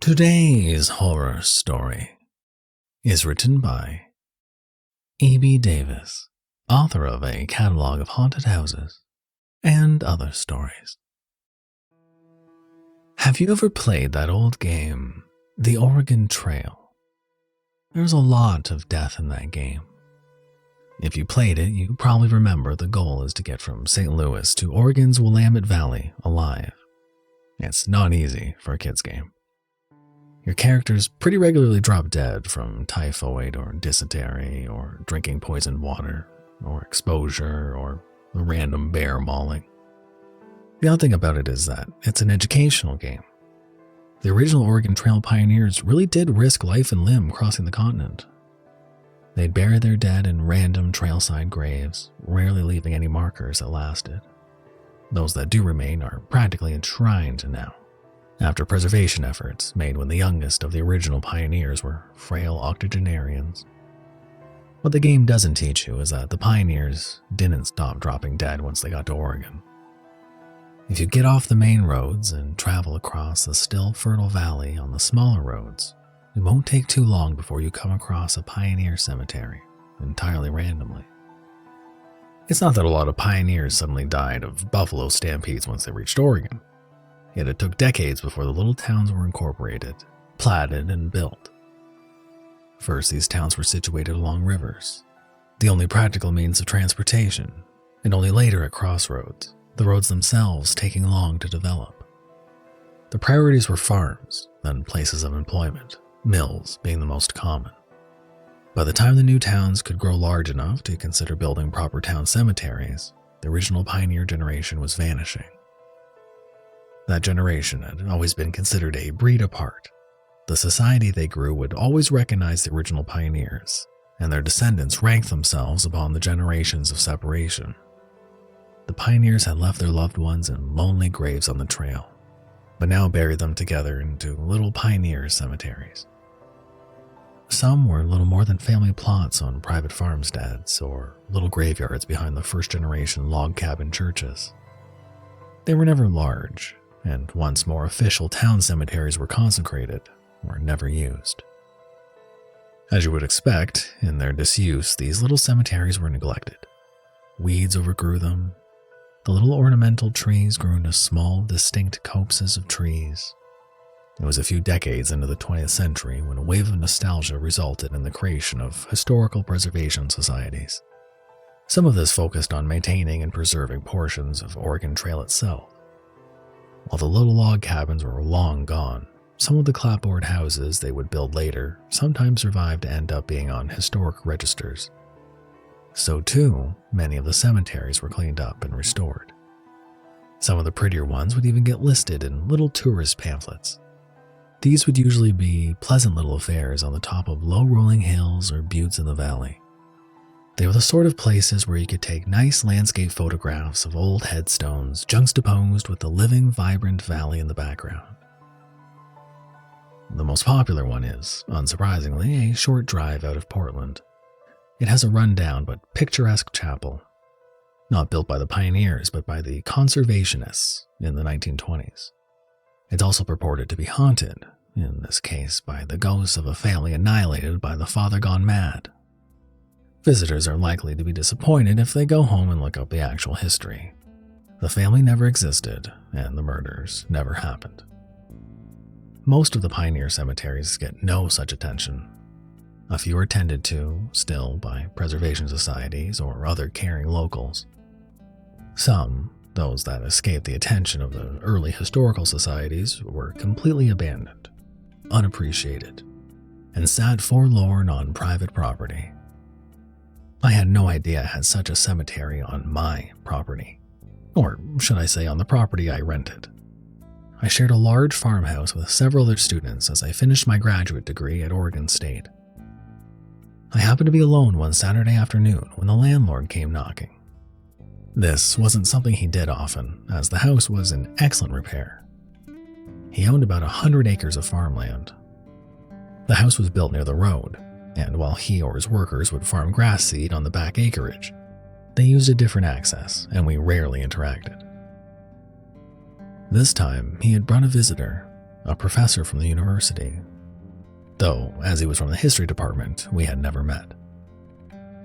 Today's horror story is written by E.B. Davis, author of a catalog of haunted houses and other stories. Have you ever played that old game, The Oregon Trail? There's a lot of death in that game. If you played it, you probably remember the goal is to get from St. Louis to Oregon's Willamette Valley alive. It's not easy for a kid's game. Your characters pretty regularly drop dead from typhoid or dysentery or drinking poisoned water or exposure or a random bear mauling. The odd thing about it is that it's an educational game. The original Oregon Trail pioneers really did risk life and limb crossing the continent. They'd bury their dead in random trailside graves, rarely leaving any markers that lasted. Those that do remain are practically enshrined now, after preservation efforts made when the youngest of the original pioneers were frail octogenarians. What the game doesn't teach you is that the pioneers didn't stop dropping dead once they got to Oregon. If you get off the main roads and travel across the still fertile valley on the smaller roads, it won't take too long before you come across a pioneer cemetery, entirely randomly. It's not that a lot of pioneers suddenly died of buffalo stampedes once they reached Oregon. Yet it took decades before the little towns were incorporated, platted, and built. First, these towns were situated along rivers, the only practical means of transportation, and only later at crossroads, the roads themselves taking long to develop. The priorities were farms, then places of employment, mills being the most common. By the time the new towns could grow large enough to consider building proper town cemeteries, the original pioneer generation was vanishing. That generation had always been considered a breed apart. The society they grew would always recognize the original pioneers, and their descendants ranked themselves upon the generations of separation. The pioneers had left their loved ones in lonely graves on the trail, but now buried them together into little pioneer cemeteries. Some were little more than family plots on private farmsteads or little graveyards behind the first-generation log cabin churches. They were never large, and once more official town cemeteries were consecrated, were never used. As you would expect, in their disuse, these little cemeteries were neglected. Weeds overgrew them. The little ornamental trees grew into small, distinct copses of trees. It was a few decades into the 20th century when a wave of nostalgia resulted in the creation of historical preservation societies. Some of this focused on maintaining and preserving portions of Oregon Trail itself. While the little log cabins were long gone, some of the clapboard houses they would build later sometimes survived to end up being on historic registers. So too, many of the cemeteries were cleaned up and restored. Some of the prettier ones would even get listed in little tourist pamphlets. These would usually be pleasant little affairs on the top of low-rolling hills or buttes in the valley. They were the sort of places where you could take nice landscape photographs of old headstones juxtaposed with the living, vibrant valley in the background. The most popular one is, unsurprisingly, a short drive out of Portland. It has a rundown but picturesque chapel, not built by the pioneers but by the conservationists in the 1920s. It's also purported to be haunted, in this case by the ghosts of a family annihilated by the father gone mad. Visitors are likely to be disappointed if they go home and look up the actual history. The family never existed, and the murders never happened. Most of the pioneer cemeteries get no such attention. A few are tended to, still, by preservation societies or other caring locals. Some, those that escaped the attention of the early historical societies, were completely abandoned, unappreciated, and sat forlorn on private property. I had no idea I had such a cemetery on my property, or should I say on the property I rented. I shared a large farmhouse with several other students as I finished my graduate degree at Oregon State. I happened to be alone one Saturday afternoon when the landlord came knocking. This wasn't something he did often, as the house was in excellent repair. He owned about 100 acres of farmland. The house was built near the road, and while he or his workers would farm grass seed on the back acreage, they used a different access, and we rarely interacted. This time, he had brought a visitor, a professor from the university. Though, as he was from the history department, we had never met.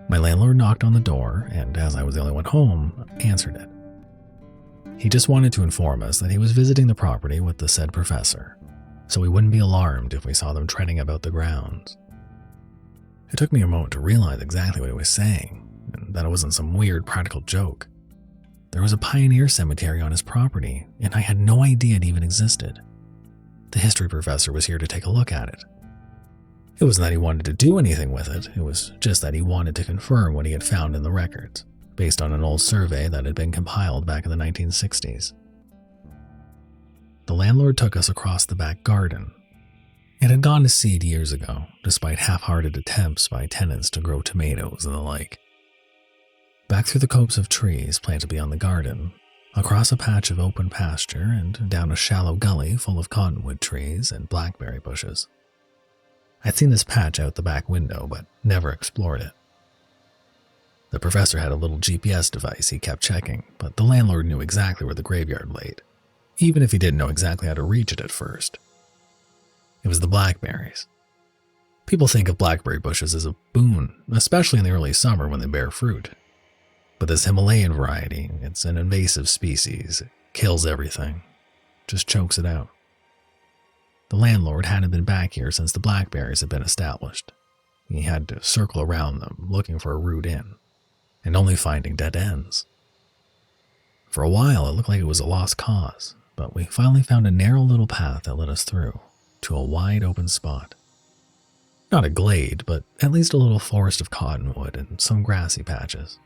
My landlord knocked on the door, and as I was the only one home, answered it. He just wanted to inform us that he was visiting the property with the said professor, so we wouldn't be alarmed if we saw them treading about the grounds. It took me a moment to realize exactly what he was saying, and that it wasn't some weird practical joke. There was a pioneer cemetery on his property, and I had no idea it even existed. The history professor was here to take a look at it. It wasn't that he wanted to do anything with it was just that he wanted to confirm what he had found in the records, based on an old survey that had been compiled back in the 1960s. The landlord took us across the back garden. It had gone to seed years ago, despite half-hearted attempts by tenants to grow tomatoes and the like. Back through the copse of trees planted beyond the garden, across a patch of open pasture and down a shallow gully full of cottonwood trees and blackberry bushes. I'd seen this patch out the back window, but never explored it. The professor had a little GPS device he kept checking, but the landlord knew exactly where the graveyard laid, even if he didn't know exactly how to reach it at first. It was the blackberries. People think of blackberry bushes as a boon, especially in the early summer when they bear fruit. But this Himalayan variety, it's an invasive species. It kills everything. Just chokes it out. The landlord hadn't been back here since the blackberries had been established. He had to circle around them, looking for a route in, and only finding dead ends. For a while, it looked like it was a lost cause, but we finally found a narrow little path that led us through to a wide open spot. Not a glade, but at least a little forest of cottonwood and some grassy patches.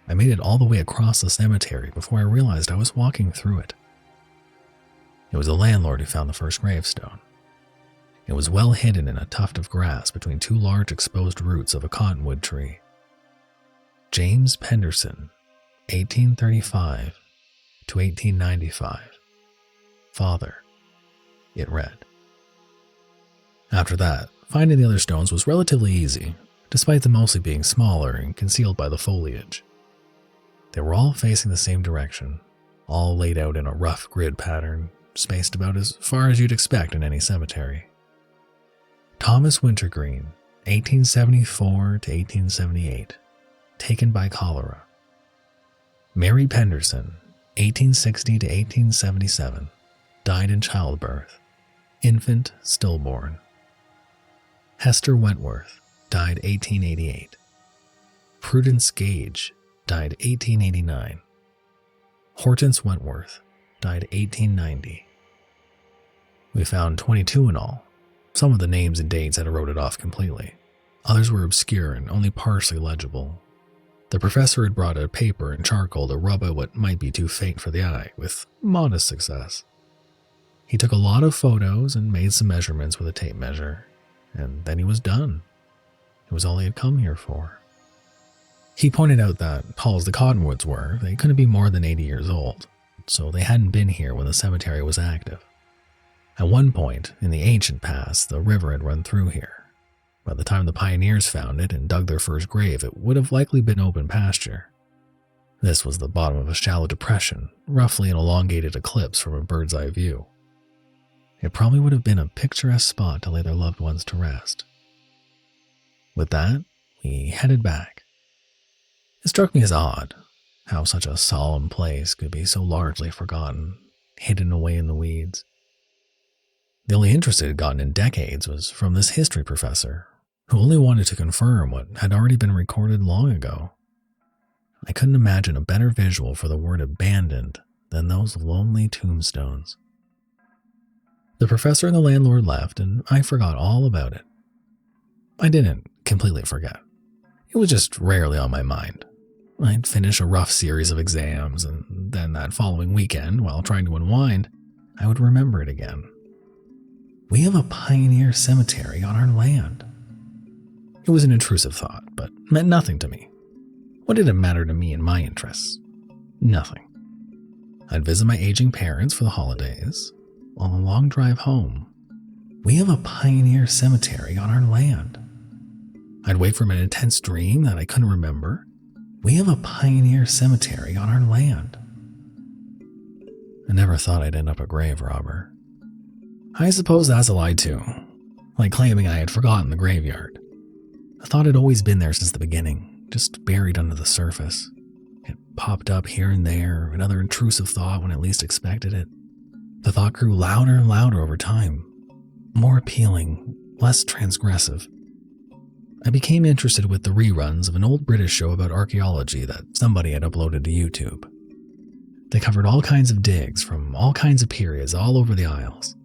I made it all the way across the cemetery before I realized I was walking through it. It was the landlord who found the first gravestone. It was well hidden in a tuft of grass between two large exposed roots of a cottonwood tree. James Penderson, 1835 to 1895. Father, it read. After that, finding the other stones was relatively easy, despite them mostly being smaller and concealed by the foliage. They were all facing the same direction, all laid out in a rough grid pattern, spaced about as far as you'd expect in any cemetery. Thomas Wintergreen, 1874 to 1878, taken by cholera. Mary Penderson, 1860 to 1877, died in childbirth, infant stillborn. Hester Wentworth, died 1888. Prudence Gage, died 1889. Hortense Wentworth, died 1890. We found 22 in all. Some of the names and dates had eroded off completely. Others were obscure and only partially legible. The professor had brought a paper and charcoal to rub out what might be too faint for the eye, with modest success. He took a lot of photos and made some measurements with a tape measure, and then he was done. It was all he had come here for. He pointed out that, tall as the cottonwoods were, they couldn't be more than 80 years old, so they hadn't been here when the cemetery was active. At one point, in the ancient past, the river had run through here. By the time the pioneers found it and dug their first grave, it would have likely been open pasture. This was the bottom of a shallow depression, roughly an elongated eclipse from a bird's eye view. It probably would have been a picturesque spot to lay their loved ones to rest. With that, we headed back. It struck me as odd how such a solemn place could be so largely forgotten, hidden away in the weeds. The only interest it had gotten in decades was from this history professor, who only wanted to confirm what had already been recorded long ago. I couldn't imagine a better visual for the word abandoned than those lonely tombstones. The professor and the landlord left, and I forgot all about it. I didn't completely forget. It was just rarely on my mind. I'd finish a rough series of exams, and then that following weekend, while trying to unwind, I would remember it again. We have a pioneer cemetery on our land. It was an intrusive thought, but meant nothing to me. What did it matter to me and my interests? Nothing. I'd visit my aging parents for the holidays. On a long drive home, we have a pioneer cemetery on our land. I'd wake from an intense dream that I couldn't remember. We have a pioneer cemetery on our land. I never thought I'd end up a grave robber. I suppose that's a lie too, like claiming I had forgotten the graveyard. The thought had always been there since the beginning, just buried under the surface. It popped up here and there, another intrusive thought when I least expected it. The thought grew louder and louder over time, more appealing, less transgressive. I became interested with the reruns of an old British show about archaeology that somebody had uploaded to YouTube. They covered all kinds of digs from all kinds of periods all over the Isles.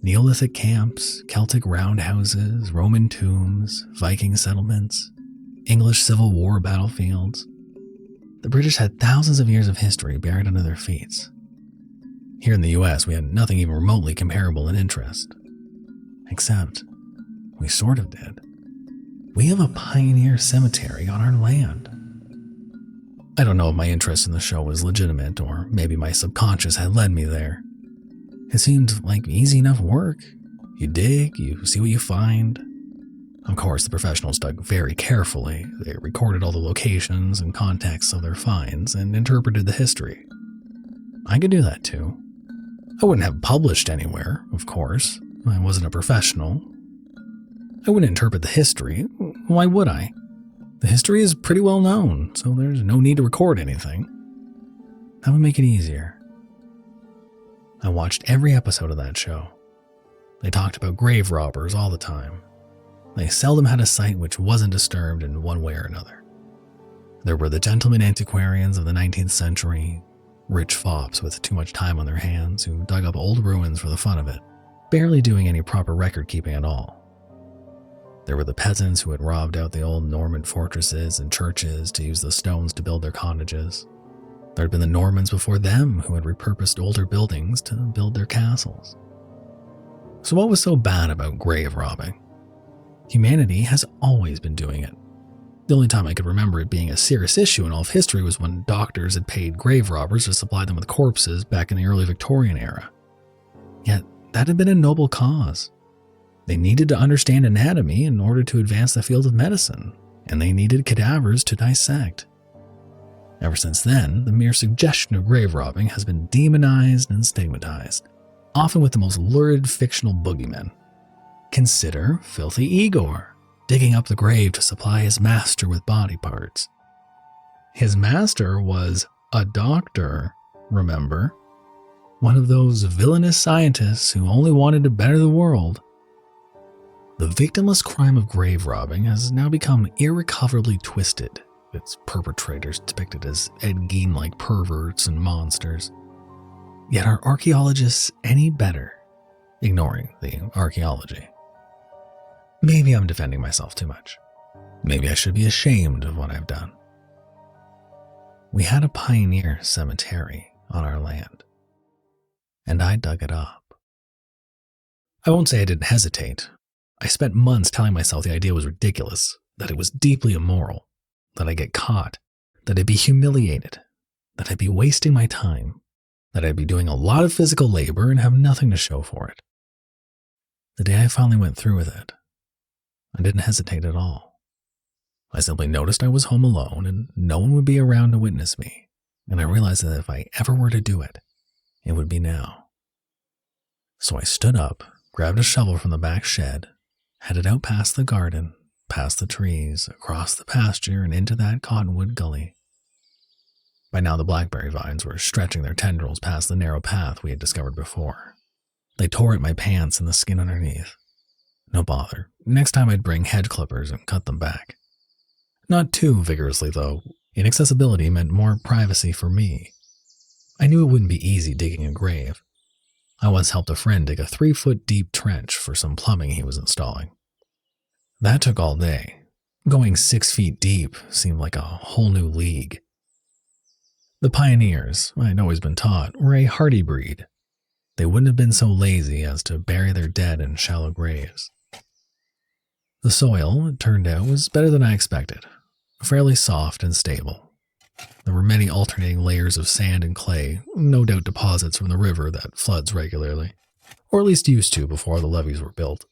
Neolithic camps, Celtic roundhouses, Roman tombs, Viking settlements, English Civil War battlefields. The British had thousands of years of history buried under their feet. Here in the US, we had nothing even remotely comparable in interest. Except, we sort of did. We have a pioneer cemetery on our land. I don't know if my interest in the show was legitimate, or maybe my subconscious had led me there. It seemed like easy enough work. You dig, you see what you find. Of course, the professionals dug very carefully. They recorded all the locations and contexts of their finds and interpreted the history. I could do that too. I wouldn't have published anywhere, of course. I wasn't a professional. I wouldn't interpret the history. Why would I? The history is pretty well known, so there's no need to record anything. That would make it easier. I watched every episode of that show. They talked about grave robbers all the time. They seldom had a site which wasn't disturbed in one way or another. There were the gentlemen antiquarians of the 19th century, rich fops with too much time on their hands who dug up old ruins for the fun of it, barely doing any proper record keeping at all. There were the peasants who had robbed out the old Norman fortresses and churches to use the stones to build their cottages. There had been the Normans before them who had repurposed older buildings to build their castles. So what was so bad about grave robbing? Humanity has always been doing it. The only time I could remember it being a serious issue in all of history was when doctors had paid grave robbers to supply them with corpses back in the early Victorian era. Yet that had been a noble cause. They needed to understand anatomy in order to advance the field of medicine, and they needed cadavers to dissect. Ever since then, the mere suggestion of grave robbing has been demonized and stigmatized, often with the most lurid fictional boogeymen. Consider filthy Igor, digging up the grave to supply his master with body parts. His master was a doctor, remember? One of those villainous scientists who only wanted to better the world. The victimless crime of grave robbing has now become irrecoverably twisted, its perpetrators depicted as Ed Gein-like perverts and monsters. Yet are archaeologists any better, ignoring the archaeology? Maybe I'm defending myself too much. Maybe I should be ashamed of what I've done. We had a pioneer cemetery on our land, and I dug it up. I won't say I didn't hesitate. I spent months telling myself the idea was ridiculous, that it was deeply immoral, that I'd get caught, that I'd be humiliated, that I'd be wasting my time, that I'd be doing a lot of physical labor and have nothing to show for it. The day I finally went through with it, I didn't hesitate at all. I simply noticed I was home alone and no one would be around to witness me, and I realized that if I ever were to do it, it would be now. So I stood up, grabbed a shovel from the back shed, headed out past the garden, past the trees, across the pasture, and into that cottonwood gully. By now the blackberry vines were stretching their tendrils past the narrow path we had discovered before. They tore at my pants and the skin underneath. No bother. Next time I'd bring hedge clippers and cut them back. Not too vigorously, though. Inaccessibility meant more privacy for me. I knew it wouldn't be easy digging a grave. I once helped a friend dig a 3-foot deep trench for some plumbing he was installing. That took all day. Going 6 feet deep seemed like a whole new league. The pioneers, I'd always been taught, were a hardy breed. They wouldn't have been so lazy as to bury their dead in shallow graves. The soil, it turned out, was better than I expected, fairly soft and stable. There were many alternating layers of sand and clay, no doubt deposits from the river that floods regularly, or at least used to before the levees were built.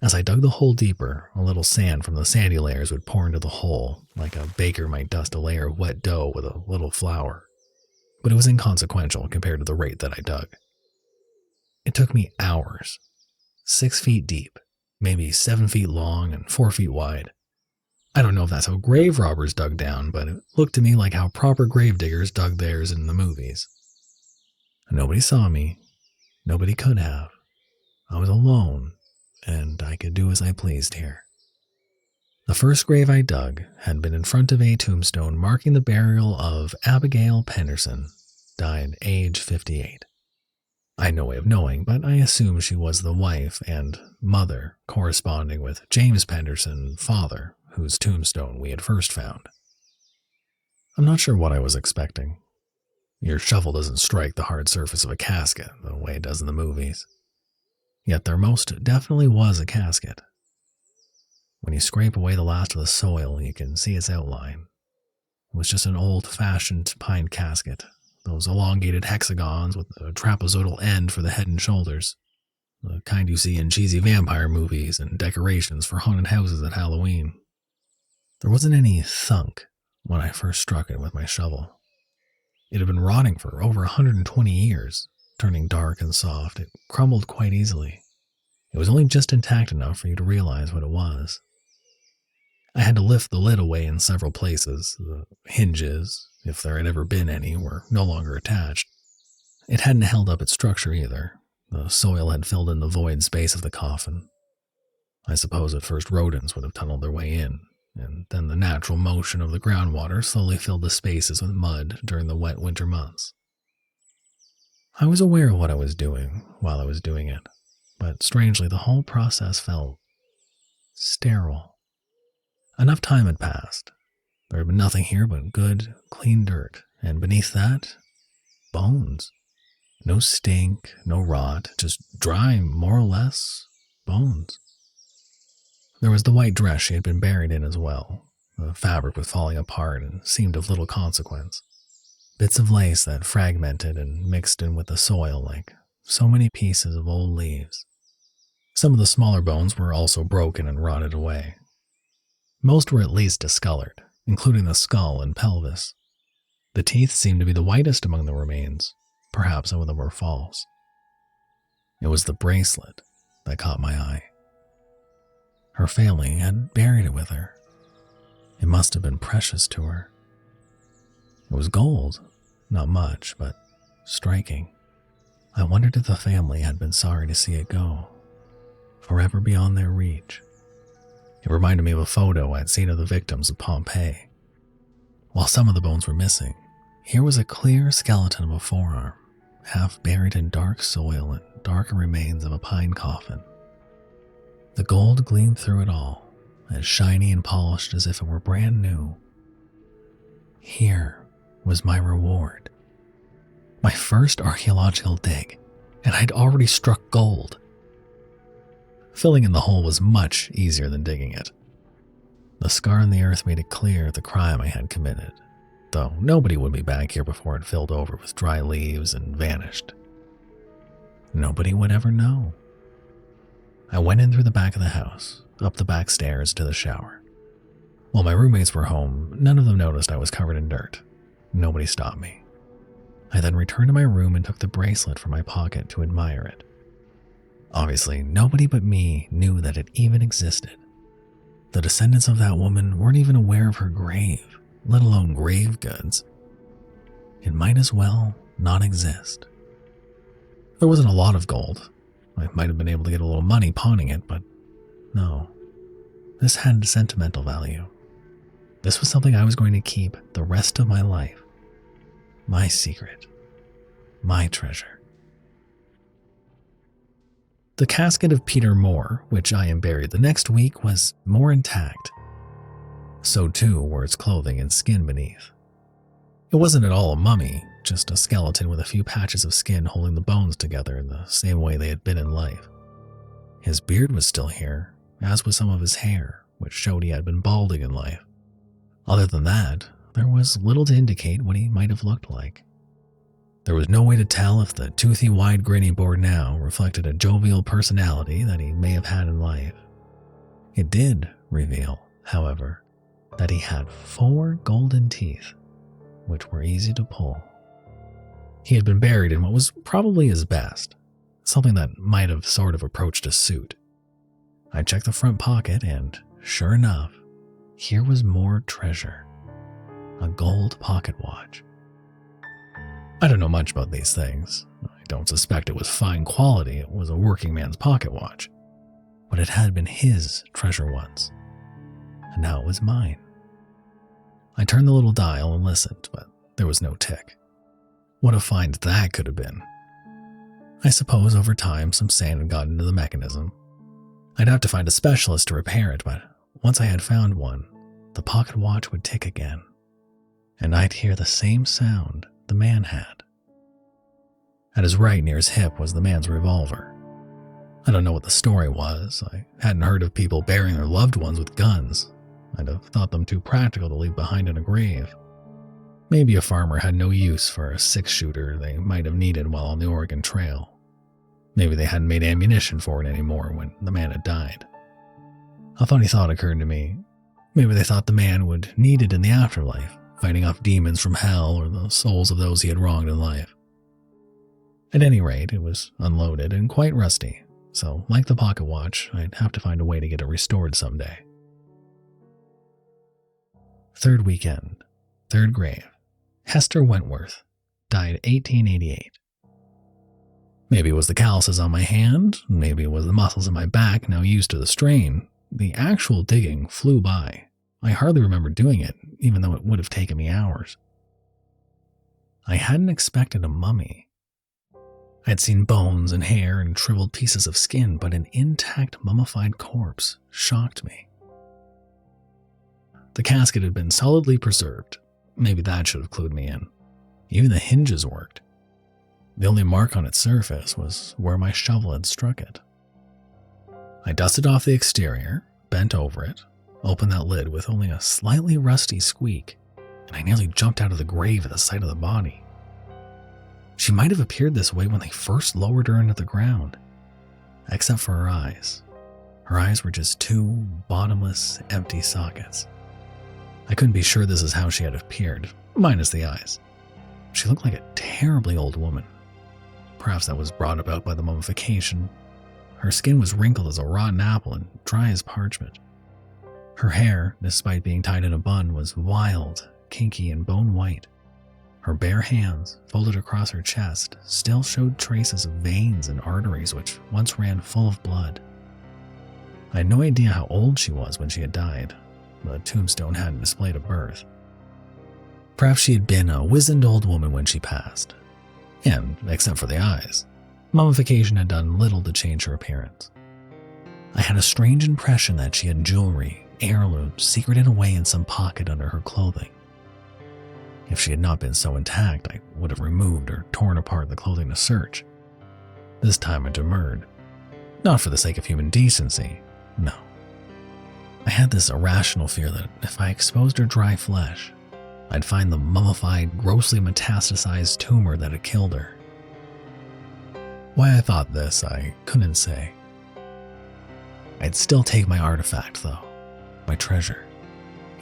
As I dug the hole deeper, a little sand from the sandy layers would pour into the hole, like a baker might dust a layer of wet dough with a little flour. But it was inconsequential compared to the rate that I dug. It took me hours, 6 feet deep, maybe 7 feet long and 4 feet wide. I don't know if that's how grave robbers dug down, but it looked to me like how proper grave diggers dug theirs in the movies. Nobody saw me. Nobody could have. I was alone, and I could do as I pleased here. The first grave I dug had been in front of a tombstone marking the burial of Abigail Penderson, died age 58. I had no way of knowing, but I assumed she was the wife and mother corresponding with James Penderson, father, whose tombstone we had first found. I'm not sure what I was expecting. Your shovel doesn't strike the hard surface of a casket the way it does in the movies. Yet there most definitely was a casket. When you scrape away the last of the soil, you can see its outline. It was just an old-fashioned pine casket, those elongated hexagons with a trapezoidal end for the head and shoulders, the kind you see in cheesy vampire movies and decorations for haunted houses at Halloween. There wasn't any thunk when I first struck it with my shovel. It had been rotting for over 120 years, turning dark and soft. It crumbled quite easily. It was only just intact enough for you to realize what it was. I had to lift the lid away in several places. The hinges, if there had ever been any, were no longer attached. It hadn't held up its structure either. The soil had filled in the void space of the coffin. I suppose at first rodents would have tunneled their way in, and then the natural motion of the groundwater slowly filled the spaces with mud during the wet winter months. I was aware of what I was doing while I was doing it, but strangely the whole process felt sterile. Enough time had passed. There had been nothing here but good, clean dirt, and beneath that, bones. No stink, no rot, just dry, more or less, bones. There was the white dress she had been buried in as well. The fabric was falling apart and seemed of little consequence. Bits of lace that fragmented and mixed in with the soil like so many pieces of old leaves. Some of the smaller bones were also broken and rotted away. Most were at least discolored, including the skull and pelvis. The teeth seemed to be the whitest among the remains. Perhaps some of them were false. It was the bracelet that caught my eye. Her family had buried it with her. It must have been precious to her. It was gold, not much, but striking. I wondered if the family had been sorry to see it go, forever beyond their reach. It reminded me of a photo I'd seen of the victims of Pompeii. While some of the bones were missing, here was a clear skeleton of a forearm, half buried in dark soil and darker remains of a pine coffin. The gold gleamed through it all, as shiny and polished as if it were brand new. Here was my reward. My first archaeological dig, and I'd already struck gold. Filling in the hole was much easier than digging it. The scar in the earth made it clear the crime I had committed, though nobody would be back here before it filled over with dry leaves and vanished. Nobody would ever know. I went in through the back of the house, up the back stairs to the shower. While my roommates were home, none of them noticed I was covered in dirt. Nobody stopped me. I then returned to my room and took the bracelet from my pocket to admire it. Obviously, nobody but me knew that it even existed. The descendants of that woman weren't even aware of her grave, let alone grave goods. It might as well not exist. There wasn't a lot of gold. I might have been able to get a little money pawning it, but no. This had sentimental value. This was something I was going to keep the rest of my life. My secret. My treasure. The casket of Peter Moore, which I am buried the next week, was more intact. So too were its clothing and skin beneath. It wasn't at all a mummy, just a skeleton with a few patches of skin holding the bones together in the same way they had been in life. His beard was still here, as was some of his hair, which showed he had been balding in life. Other than that, there was little to indicate what he might have looked like. There was no way to tell if the toothy, wide grin he bore now reflected a jovial personality that he may have had in life. It did reveal, however, that he had 4 golden teeth, which were easy to pull. He had been buried in what was probably his best, something that might have sort of approached a suit. I checked the front pocket and, sure enough, here was more treasure. A gold pocket watch. I don't know much about these things. I don't suspect it was fine quality. It was a working man's pocket watch. But it had been his treasure once. And now it was mine. I turned the little dial and listened, but there was no tick. What a find that could have been. I suppose over time some sand had gotten into the mechanism. I'd have to find a specialist to repair it, but once I had found one, the pocket watch would tick again. And I'd hear the same sound the man had. At his right near his hip was the man's revolver. I don't know what the story was. I hadn't heard of people burying their loved ones with guns. I'd have thought them too practical to leave behind in a grave. Maybe a farmer had no use for a six-shooter they might have needed while on the Oregon Trail. Maybe they hadn't made ammunition for it anymore when the man had died. A funny thought occurred to me. Maybe they thought the man would need it in the afterlife, fighting off demons from hell or the souls of those he had wronged in life. At any rate, it was unloaded and quite rusty, so like the pocket watch, I'd have to find a way to get it restored someday. Third weekend, third grave. Hester Wentworth, died 1888. Maybe it was the calluses on my hand, maybe it was the muscles in my back now used to the strain. The actual digging flew by. I hardly remember doing it, even though it would have taken me hours. I hadn't expected a mummy. I had seen bones and hair and shriveled pieces of skin, but an intact mummified corpse shocked me. The casket had been solidly preserved. Maybe that should have clued me in. Even the hinges worked. The only mark on its surface was where my shovel had struck it. I dusted off the exterior, bent over it, opened that lid with only a slightly rusty squeak, and I nearly jumped out of the grave at the sight of the body. She might have appeared this way when they first lowered her into the ground, except for her eyes. Her eyes were just two bottomless, empty sockets. I couldn't be sure this is how she had appeared, minus the eyes. She looked like a terribly old woman. Perhaps that was brought about by the mummification. Her skin was wrinkled as a rotten apple and dry as parchment. Her hair, despite being tied in a bun, was wild, kinky, and bone white. Her bare hands, folded across her chest, still showed traces of veins and arteries which once ran full of blood. I had no idea how old she was when she had died. The tombstone hadn't displayed a birth. Perhaps she had been a wizened old woman when she passed. And, except for the eyes, mummification had done little to change her appearance. I had a strange impression that she had jewelry, heirlooms, secreted away in some pocket under her clothing. If she had not been so intact, I would have removed or torn apart the clothing to search. This time I demurred. Not for the sake of human decency, no. I had this irrational fear that if I exposed her dry flesh, I'd find the mummified, grossly metastasized tumor that had killed her. Why I thought this, I couldn't say. I'd still take my artifact, though, my treasure.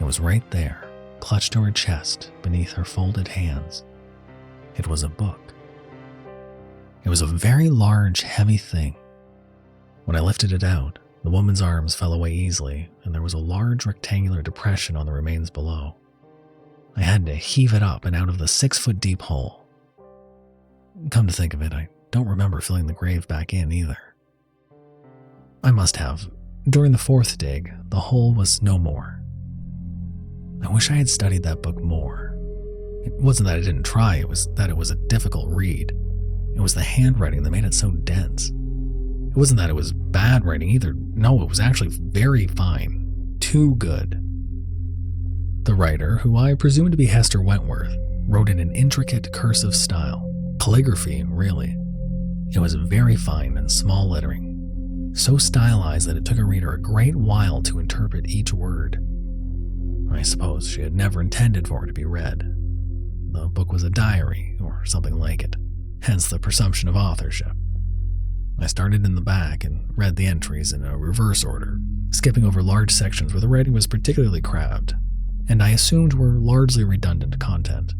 It was right there, clutched to her chest, beneath her folded hands. It was a book. It was a very large, heavy thing. When I lifted it out, the woman's arms fell away easily, and there was a large rectangular depression on the remains below. I had to heave it up and out of the 6-foot-deep hole. Come to think of it, I don't remember filling the grave back in either. I must have. During the fourth dig, the hole was no more. I wish I had studied that book more. It wasn't that I didn't try, it was that it was a difficult read. It was the handwriting that made it so dense. It wasn't that it was bad writing either. No, it was actually very fine. Too good. The writer, who I presume to be Hester Wentworth, wrote in an intricate cursive style. Calligraphy, really. It was very fine and small lettering, so stylized that it took a reader a great while to interpret each word. I suppose she had never intended for it to be read. The book was a diary, or something like it, hence the presumption of authorship. I started in the back and read the entries in a reverse order, skipping over large sections where the writing was particularly crabbed, and I assumed were largely redundant content.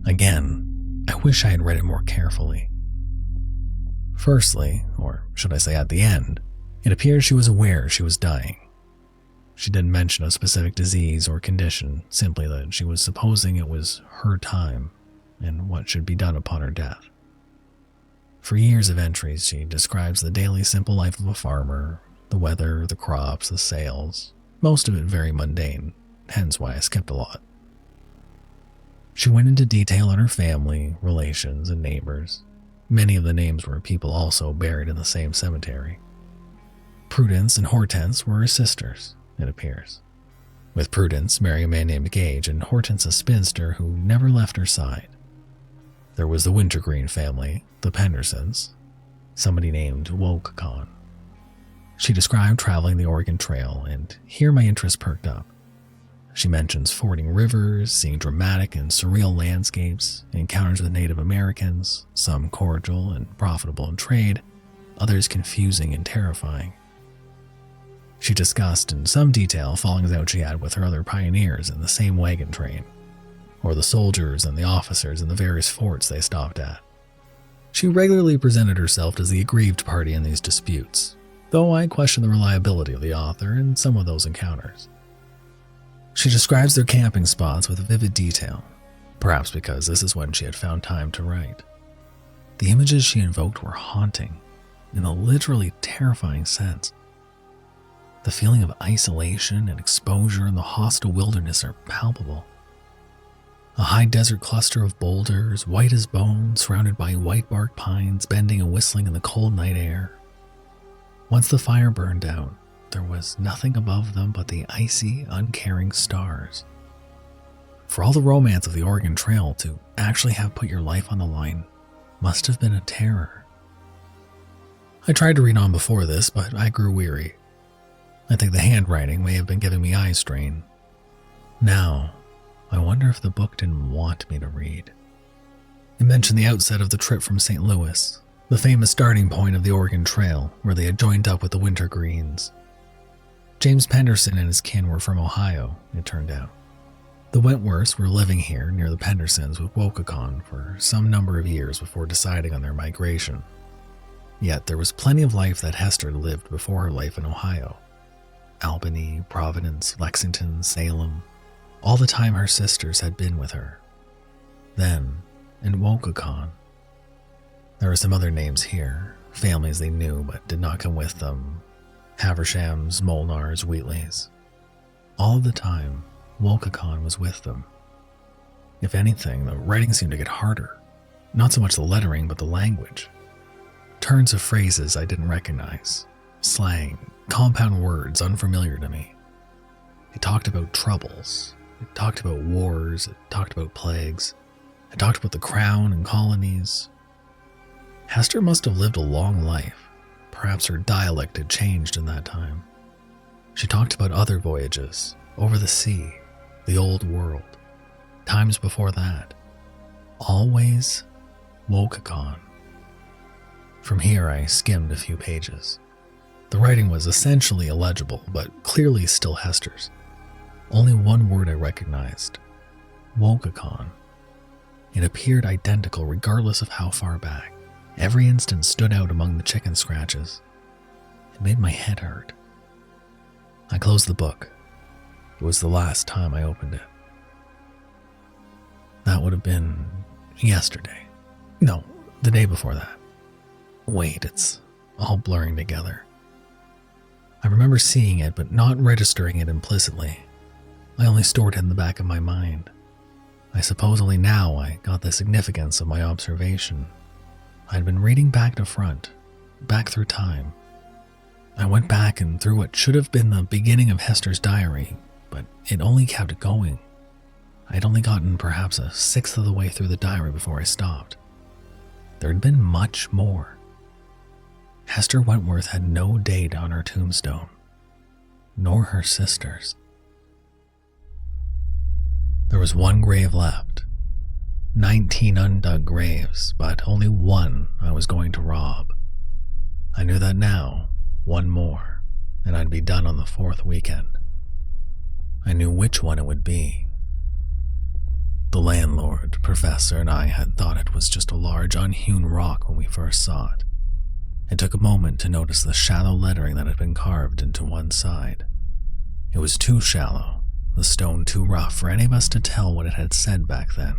Again, I wish I had read it more carefully. Firstly, or should I say at the end, it appears she was aware she was dying. She didn't mention a specific disease or condition, simply that she was supposing it was her time and what should be done upon her death. For years of entries, she describes the daily simple life of a farmer, the weather, the crops, the sales, most of it very mundane, hence why I skipped a lot. She went into detail on her family, relations, and neighbors. Many of the names were people also buried in the same cemetery. Prudence and Hortense were her sisters, it appears, with Prudence marrying a man named Gage and Hortense a spinster who never left her side. There was the Wintergreen family, the Pendersons, somebody named Wokekon. She described traveling the Oregon Trail, and here my interest perked up. She mentions fording rivers, seeing dramatic and surreal landscapes, encounters with Native Americans, some cordial and profitable in trade, others confusing and terrifying. She discussed in some detail fallings out she had with her other pioneers in the same wagon train, or the soldiers and the officers in the various forts they stopped at. She regularly presented herself as the aggrieved party in these disputes, though I question the reliability of the author in some of those encounters. She describes their camping spots with vivid detail, perhaps because this is when she had found time to write. The images she invoked were haunting, in a literally terrifying sense. The feeling of isolation and exposure in the hostile wilderness are palpable. A high desert cluster of boulders, white as bone, surrounded by white bark pines bending and whistling in the cold night air. Once the fire burned out, there was nothing above them but the icy, uncaring stars. For all the romance of the Oregon Trail, to actually have put your life on the line must have been a terror. I tried to read on before this, but I grew weary. I think the handwriting may have been giving me eye strain. Now, I wonder if the book didn't want me to read. It mentioned the outset of the trip from St. Louis, the famous starting point of the Oregon Trail, where they had joined up with the Wintergreens. James Penderson and his kin were from Ohio, it turned out. The Wentworths were living here near the Pendersons with Wokekon for some number of years before deciding on their migration. Yet there was plenty of life that Hester lived before her life in Ohio. Albany, Providence, Lexington, Salem, all the time her sisters had been with her. Then, in Wokekon. There were some other names here, families they knew but did not come with them. Havershams, Molnars, Wheatleys. All the time, Wokekon was with them. If anything, the writing seemed to get harder. Not so much the lettering, but the language. Turns of phrases I didn't recognize. Slang, compound words unfamiliar to me. It talked about troubles. It talked about wars. It talked about plagues. It talked about the crown and colonies. Hester must have lived a long life. Perhaps her dialect had changed in that time. She talked about other voyages, over the sea, the old world, times before that. Always Wokekon. From here I skimmed a few pages. The writing was essentially illegible, but clearly still Hester's. Only one word I recognized. Wokekon. It appeared identical regardless of how far back. Every instant stood out among the chicken scratches. It made my head hurt. I closed the book. It was the last time I opened it. That would have been yesterday. No, the day before that. Wait, it's all blurring together. I remember seeing it, but not registering it implicitly. I only stored it in the back of my mind. I suppose only now I got the significance of my observation. I'd been reading back to front, back through time. I went back and through what should have been the beginning of Hester's diary, but it only kept going. I'd only gotten perhaps a sixth of the way through the diary before I stopped. There had been much more. Hester Wentworth had no date on her tombstone, nor her sister's. There was one grave left. 19 undug graves, but only one I was going to rob. I knew that now, one more, and I'd be done on the 4th weekend. I knew which one it would be. The landlord, professor, and I had thought it was just a large unhewn rock when we first saw it. It took a moment to notice the shallow lettering that had been carved into one side. It was too shallow, the stone too rough for any of us to tell what it had said back then.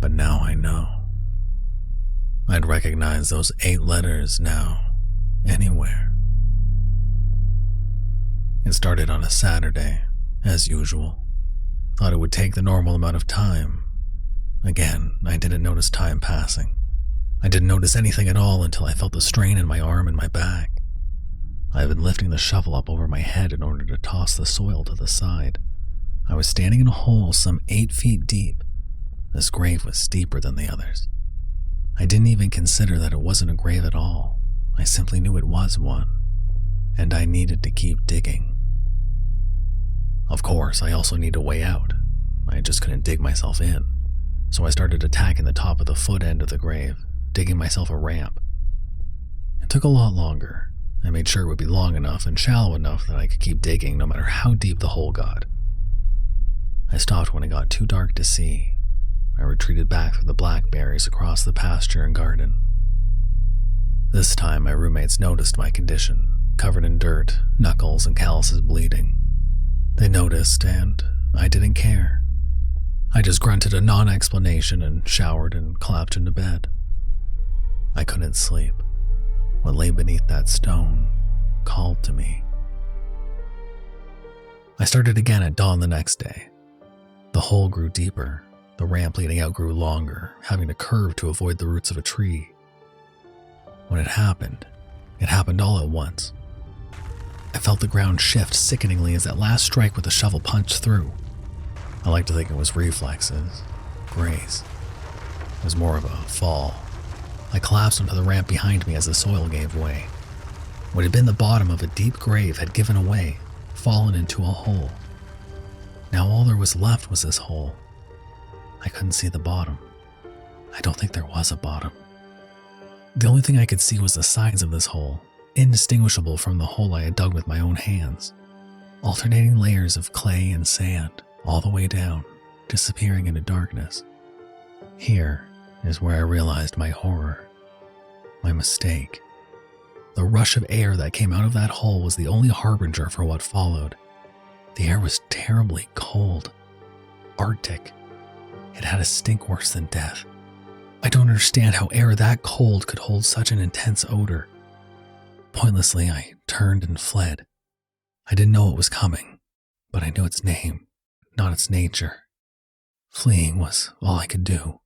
But now I know. I'd recognize those 8 letters now, anywhere. It started on a Saturday, as usual. Thought it would take the normal amount of time. Again, I didn't notice time passing. I didn't notice anything at all until I felt the strain in my arm and my back. I had been lifting the shovel up over my head in order to toss the soil to the side. I was standing in a hole some 8 feet deep. This grave was deeper than the others. I didn't even consider that it wasn't a grave at all. I simply knew it was one, and I needed to keep digging. Of course, I also needed a way out. I just couldn't dig myself in, so I started attacking the top of the foot end of the grave, digging myself a ramp. It took a lot longer. I made sure it would be long enough and shallow enough that I could keep digging no matter how deep the hole got. I stopped when it got too dark to see. I retreated back through the blackberries across the pasture and garden. This time my roommates noticed my condition, covered in dirt, knuckles and calluses bleeding. They noticed, and I didn't care. I just grunted a non-explanation and showered and collapsed into bed. I couldn't sleep. What lay beneath that stone called to me. I started again at dawn the next day. The hole grew deeper. The ramp leading out grew longer, having to curve to avoid the roots of a tree. When it happened all at once. I felt the ground shift sickeningly as that last strike with the shovel punched through. I like to think it was reflexes, grace. It was more of a fall. I collapsed onto the ramp behind me as the soil gave way. What had been the bottom of a deep grave had given away, fallen into a hole. Now all there was left was this hole. I couldn't see the bottom. I don't think there was a bottom. The only thing I could see was the sides of this hole, indistinguishable from the hole I had dug with my own hands. Alternating layers of clay and sand, all the way down, disappearing into darkness. Here is where I realized my horror, my mistake. The rush of air that came out of that hole was the only harbinger for what followed. The air was terribly cold, arctic. It had a stink worse than death. I don't understand how air that cold could hold such an intense odor. Pointlessly, I turned and fled. I didn't know it was coming, but I knew its name, not its nature. Fleeing was all I could do.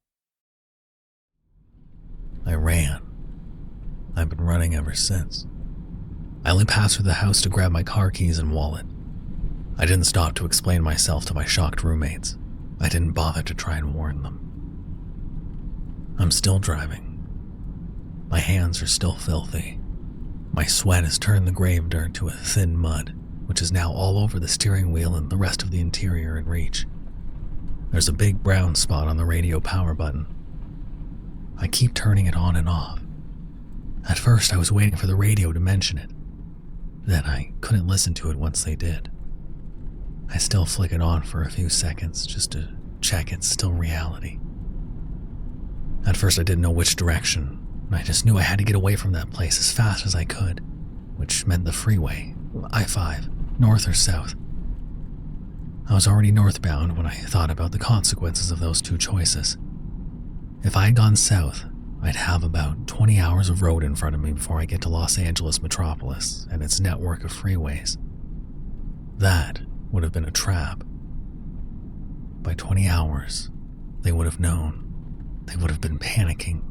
I ran. I've been running ever since. I only passed through the house to grab my car keys and wallet. I didn't stop to explain myself to my shocked roommates. I didn't bother to try and warn them. I'm still driving. My hands are still filthy. My sweat has turned the grave dirt to a thin mud, which is now all over the steering wheel and the rest of the interior in reach. There's a big brown spot on the radio power button. I keep turning it on and off. At first, I was waiting for the radio to mention it. Then I couldn't listen to it once they did. I still flick it on for a few seconds just to check it's still reality. At first I didn't know which direction. I just knew I had to get away from that place as fast as I could, which meant the freeway, I-5, north or south. I was already northbound when I thought about the consequences of those two choices. If I had gone south, I'd have about 20 hours of road in front of me before I get to Los Angeles metropolis and its network of freeways. That would have been a trap. By 20 hours, they would have known. They would have been panicking.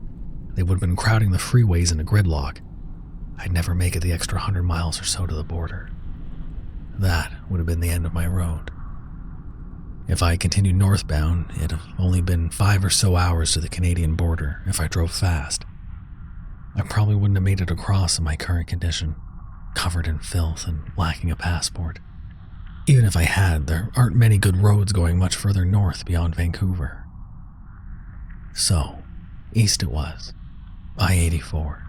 They would have been crowding the freeways in a gridlock. I'd never make it the extra 100 miles or so to the border. That would have been the end of my road. If I had continued northbound, it'd have only been 5 or so hours to the Canadian border if I drove fast. I probably wouldn't have made it across in my current condition, covered in filth and lacking a passport. Even if I had, there aren't many good roads going much further north beyond Vancouver. So, east it was, I-84.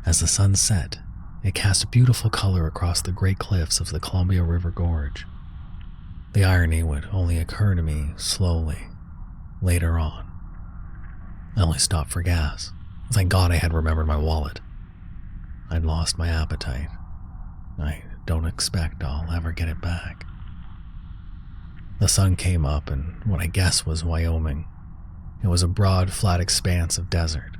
As the sun set, it cast a beautiful color across the great cliffs of the Columbia River Gorge. The irony would only occur to me slowly, later on. I only stopped for gas, Thank God I had remembered my wallet. I'd lost my appetite. I don't expect I'll ever get it back. The sun came up in what I guess was Wyoming. It was a broad, flat expanse of desert.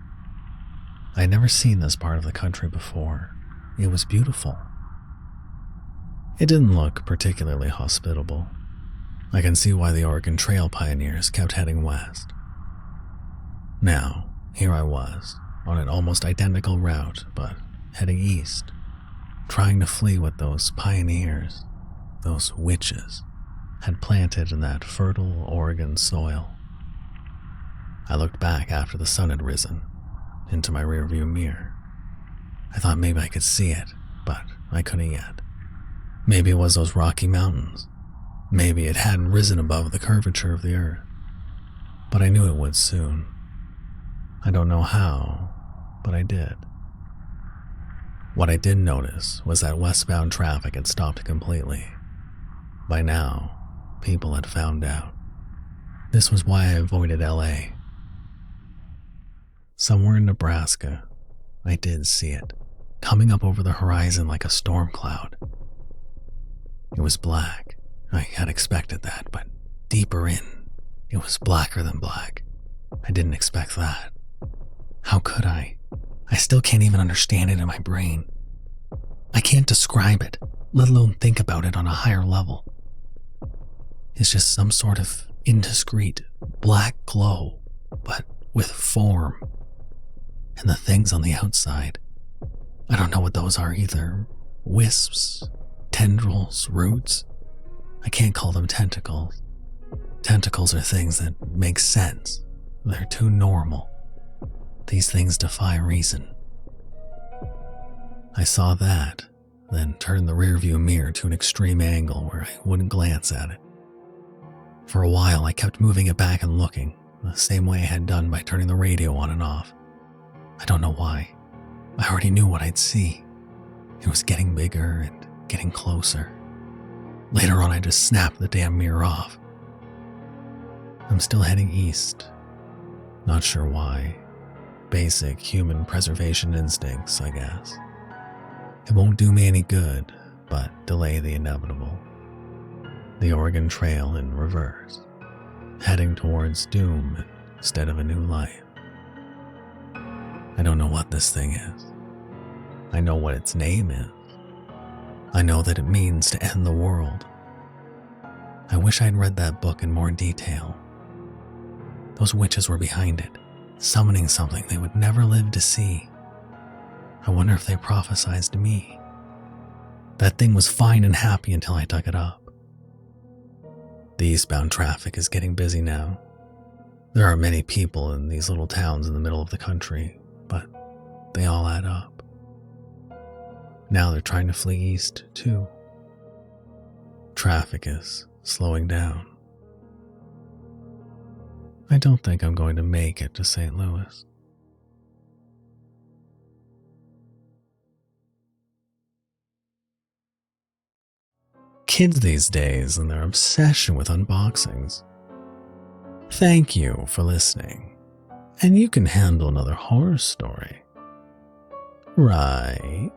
I had never seen this part of the country before. It was beautiful. It didn't look particularly hospitable. I can see why the Oregon Trail pioneers kept heading west. Now, here I was, on an almost identical route, but heading east, trying to flee what those pioneers, those witches, had planted in that fertile Oregon soil. I looked back after the sun had risen, into my rearview mirror. I thought maybe I could see it, but I couldn't yet. Maybe it was those Rocky Mountains. Maybe it hadn't risen above the curvature of the earth. But I knew it would soon. I don't know how, but I did. What I did notice was that westbound traffic had stopped completely. By now, people had found out. This was why I avoided LA. Somewhere in Nebraska, I did see it, coming up over the horizon like a storm cloud. It was black. I had expected that, but deeper in, it was blacker than black. I didn't expect that. How could I? I still can't even understand it in my brain. I can't describe it, let alone think about it on a higher level. It's just some sort of indiscreet black glow, but with form. And the things on the outside, I don't know what those are either. Wisps, tendrils, roots. I can't call them tentacles. Tentacles are things that make sense. They're too normal. These things defy reason. I saw that, then turned the rearview mirror to an extreme angle where I wouldn't glance at it. For a while, I kept moving it back and looking, the same way I had done by turning the radio on and off. I don't know why. I already knew what I'd see. It was getting bigger and getting closer. Later on, I just snapped the damn mirror off. I'm still heading east. Not sure why. Basic human preservation instincts, I guess. It won't do me any good, but delay the inevitable. The Oregon Trail in reverse, heading towards doom instead of a new life. I don't know what this thing is. I know what its name is. I know that it means to end the world. I wish I'd read that book in more detail. Those witches were behind it, summoning something they would never live to see. I wonder if they prophesied to me. That thing was fine and happy until I dug it up. The eastbound traffic is getting busy now. There are many people in these little towns in the middle of the country, but they all add up. Now they're trying to flee east, too. Traffic is slowing down. I don't think I'm going to make it to St. Louis. Kids these days and their obsession with unboxings. Thank you for listening. And you can handle another horror story, right?